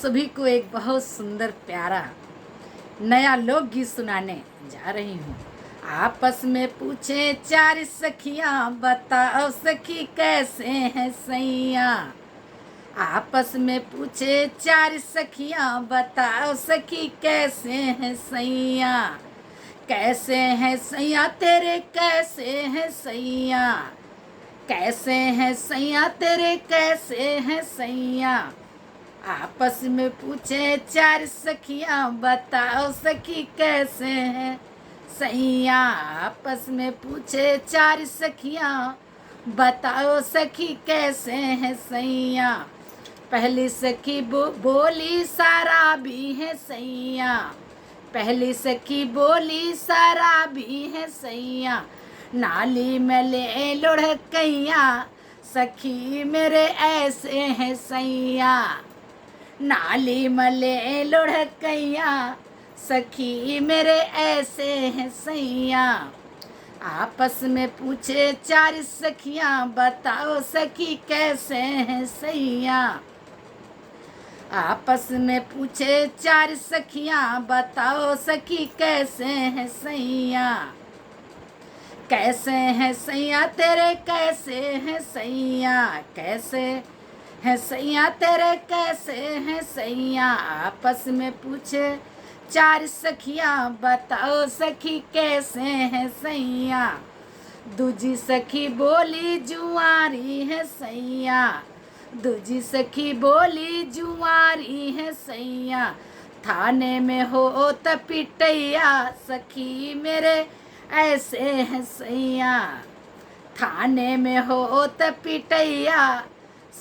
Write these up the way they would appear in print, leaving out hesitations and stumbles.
सभी को एक बहुत सुंदर प्यारा नया लोकगीत सुनाने जा रही हूँ। आपस में पूछे चार सखियाँ, बताओ सखी कैसे हैं सैया। आपस में पूछे चार सखियाँ, बताओ सखी कैसे हैं सैया। कैसे हैं सैया तेरे, कैसे हैं सैया। कैसे हैं सैया तेरे, कैसे हैं सैया। आपस में पूछे चार सखियाँ, बताओ सखी कैसे हैं सैया। आपस में पूछे चार सखियाँ, बताओ सखी कैसे हैं सैया। पहली सखी बोली सारा भी है सैया। पहली सखी बोली सारा भी है सैया। नाली में ले लुढ़कैया, सखी मेरे ऐसे हैं सैया। नाली मले लुढ़कैया, सखी मेरे ऐसे हैं सैया। आपस में पूछे चार सखियाँ, बताओ सखी कैसे हैं सैया। आपस में पूछे चार सखियाँ, बताओ सखी कैसे हैं सैया। कैसे हैं सैया तेरे, कैसे हैं सैया। कैसे हैं सैया तेरे, कैसे हैं सैया। आपस में पूछे चार सखियाँ, बताओ सखी कैसे हैं सैया। दूजी सखी बोली जुआरी है सैया। दूजी सखी बोली जुआरी है सैया। थाने में हो त पिटैया, सखी मेरे ऐसे हैं सैया। थाने में हो त पिटैया,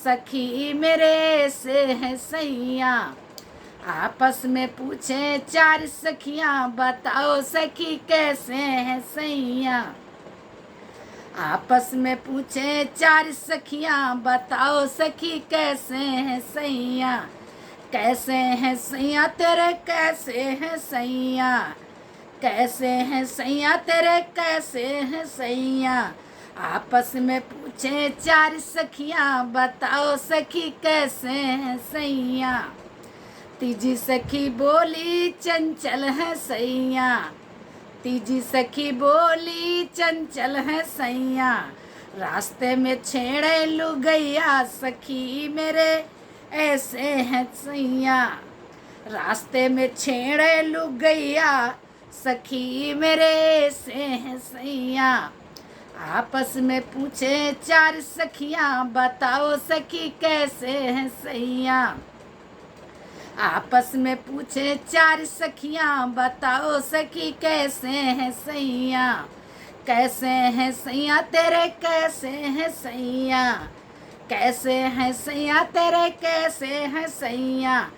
सखी मेरे ऐसे हैं सैया। आपस में पूछे चार सखियाँ, बताओ सखी कैसे हैं सैया। आपस में पूछे चार सखियाँ, बताओ सखी कैसे हैं सैया। कैसे हैं सैया तेरे, कैसे हैं सैया। कैसे हैं सैया तेरे, कैसे हैं सैया। आपस में पूछे चार सखियाँ, बताओ सखी कैसे हैं सैया। तीजी सखी बोली चंचल है सैया। तीजी सखी बोली चंचल है सैया। रास्ते में छेड़े लुगैया, सखी मेरे ऐसे हैं सैया। रास्ते में छेड़े लुगैया, सखी मेरे ऐसे हैं सैया। आपस में पूछे चार सखियाँ, बताओ सखी कैसे हैं सैया। आपस में पूछे चार सखियाँ, बताओ सखी कैसे हैं सैया। कैसे हैं सैया तेरे, कैसे हैं सैया। कैसे हैं सैया तेरे, कैसे हैं सैया।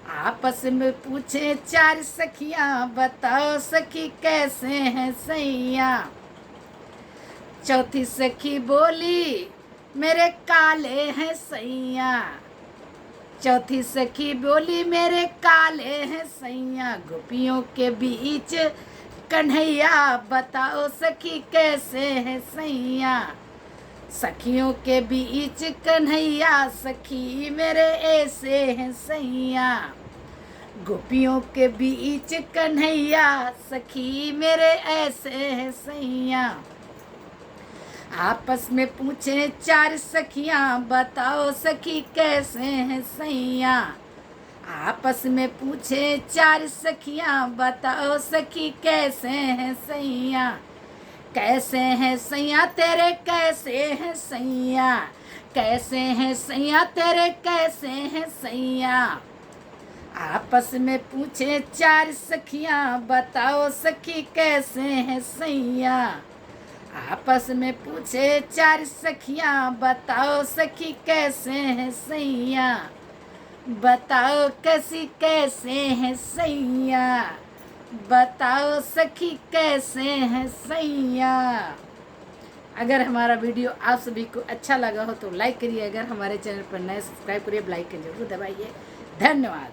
आपस में पूछे चार सखियाँ, बताओ सखी कैसे हैं सैया। चौथी सखी बोली मेरे काले हैं सैया। चौथी सखी बोली मेरे काले हैं सैया। गोपियों के बीच कन्हैया, बताओ सखी कैसे हैं सैया। सखियों के बीच कन्हैया, सखी मेरे ऐसे हैं सैया। गोपियों के बीच कन्हैया, सखी मेरे ऐसे हैं सैया। आपस में पूछे चार सखियाँ, बताओ सखी कैसे हैं सैया। आपस में पूछे चार सखियाँ, बताओ सखी कैसे हैं सैया। कैसे हैं सैया तेरे, कैसे हैं सैया। कैसे हैं सैया तेरे, कैसे हैं सैया। आपस में पूछे चार सखियाँ, बताओ सखी कैसे हैं सैया। आपस में पूछे चार सखियाँ, बताओ सखी कैसे हैं सैया। बताओ कैसी कैसे हैं सैया। बताओ सखी कैसे हैं सैया। अगर हमारा वीडियो आप सभी को अच्छा लगा हो तो लाइक करिए। अगर हमारे चैनल पर नए सब्सक्राइब करिए, लाइक करिए, जरूर दबाइए। धन्यवाद।